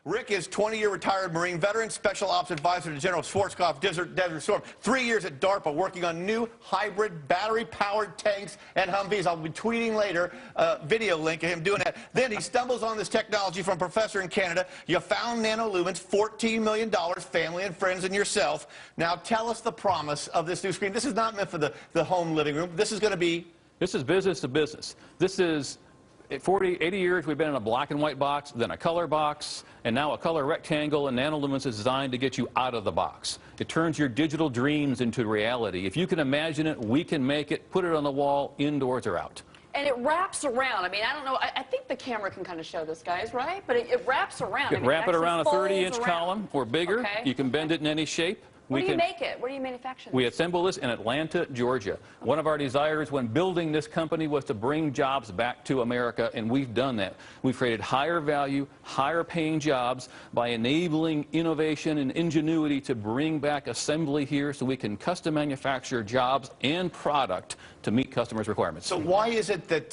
Rick is 20-year retired Marine veteran, special ops advisor to General Schwarzkopf, Desert Storm. 3 years at DARPA working on new hybrid battery-powered tanks and Humvees. I'll be tweeting later a video link of him doing that. Then he stumbles on this technology from a professor in Canada. You found NanoLumens, $14 million, family and friends and yourself. Now tell us the promise of this new screen. This is not meant for the home living room. This is going to be... This is business to business. This is... 40, 80 years we've been in a black and white box, then a color box, and now a color rectangle, and NanoLumens is designed to get you out of the box. It turns your digital dreams into reality. If you can imagine it, we can make it, put it on the wall, indoors or out. And it wraps around. I mean, I don't know. I think the camera can kind of show this, guys, right? But it wraps around. You can wrap it around a 30-inch column or bigger. Okay. You can bend it in any shape. Where do you make it? Where do you manufacture this? We assemble this in Atlanta, Georgia. One of our desires when building this company was to bring jobs back to America, and we've done that. We've created higher value, higher paying jobs by enabling innovation and ingenuity to bring back assembly here so we can custom manufacture jobs and product to meet customers' requirements. So why is it that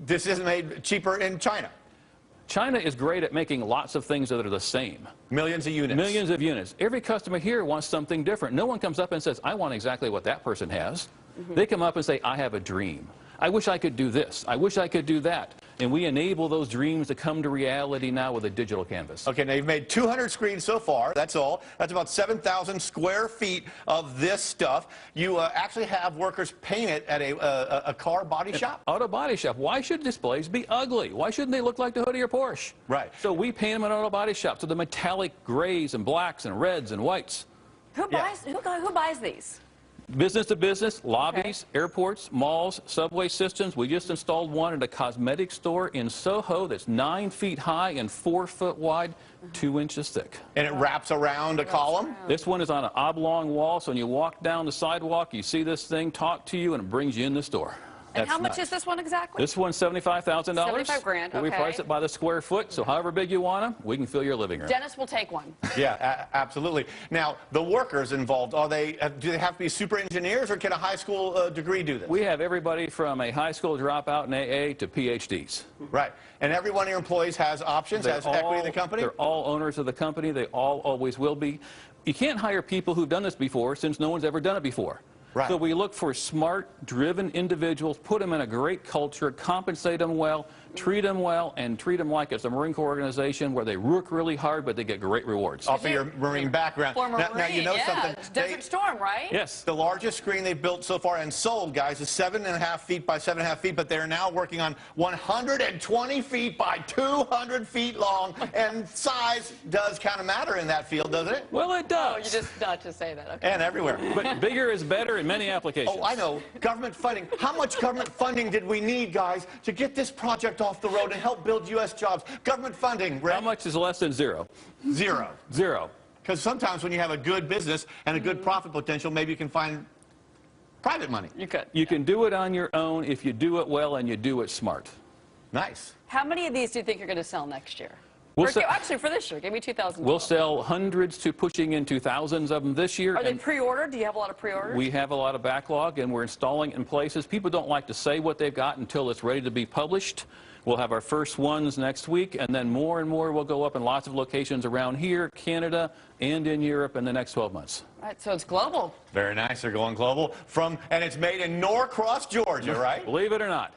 this isn't made cheaper in China? China is great at making lots of things that are the same. Millions of units. Millions of units. Every customer here wants something different. No one comes up and says, I want exactly what that person has. They come up and say, I have a dream. I wish I could do this. I wish I could do that. And we enable those dreams to come to reality now with a digital canvas. Okay, now you've made 200 screens so far. That's all. That's about 7,000 square feet of this stuff. You actually have workers paint it at a car body shop? Auto body shop. Why should displays be ugly? Why shouldn't they look like the hood of your Porsche? Right. So we paint them at auto body shops. So the metallic grays and blacks and reds and whites. Who buys these? Business to business, lobbies, airports, malls, subway systems. We just installed one at a cosmetic store in Soho that's 9 feet high and 4 foot wide, 2 inches thick. And it wraps around a column? This one is on an oblong wall, so when you walk down the sidewalk, you see this thing, talk to you, and it brings you in the store. And how much is this one exactly? This one's $75,000. $75 grand, okay. We price it by the square foot, so however big you want them, we can fill your living room. Dennis will take one. Yeah, absolutely. Now, the workers involved, do they have to be super engineers, or can a high school degree do this? We have everybody from a high school dropout in AA to PhDs. Right. And every one of your employees has options, has equity in the company? They're all owners of the company. They all always will be. You can't hire people who've done this before since no one's ever done it before. Right. So we look for smart, driven individuals, put them in a great culture, compensate them well, treat them well, and treat them like it's a Marine Corps organization where they work really hard, but they get great rewards. Off of your Marine background. Former Marine, now you know something. It's Desert Storm, right? Yes. The largest screen they've built so far and sold, guys, is 7.5 feet by 7.5 feet, but they're now working on 120 feet by 200 feet long, and size does kind of matter in that field, doesn't it? Well, it does. Oh, you just not to say that. Okay. And everywhere. But bigger is better in many applications. Oh, I know. Government funding. How much government funding did we need, guys, to get this project off the road and help build U.S. jobs? Government funding, Rick? How much is less than zero? Zero. Zero. Because sometimes when you have a good business and a good profit potential, maybe you can find private money. You could. You can do it on your own if you do it well and you do it smart. Nice. How many of these do you think you're going to sell next year? Actually, for this year, give me 2,000. We'll sell hundreds to pushing into thousands of them this year. Are they pre-ordered? Do you have a lot of pre-orders? We have a lot of backlog, and we're installing it in places. People don't like to say what they've got until it's ready to be published. We'll have our first ones next week, and then more and more will go up in lots of locations around here, Canada, and in Europe in the next 12 months. All right, so it's global. Very nice. They're going global. And it's made in Norcross, Georgia, right? Believe it or not.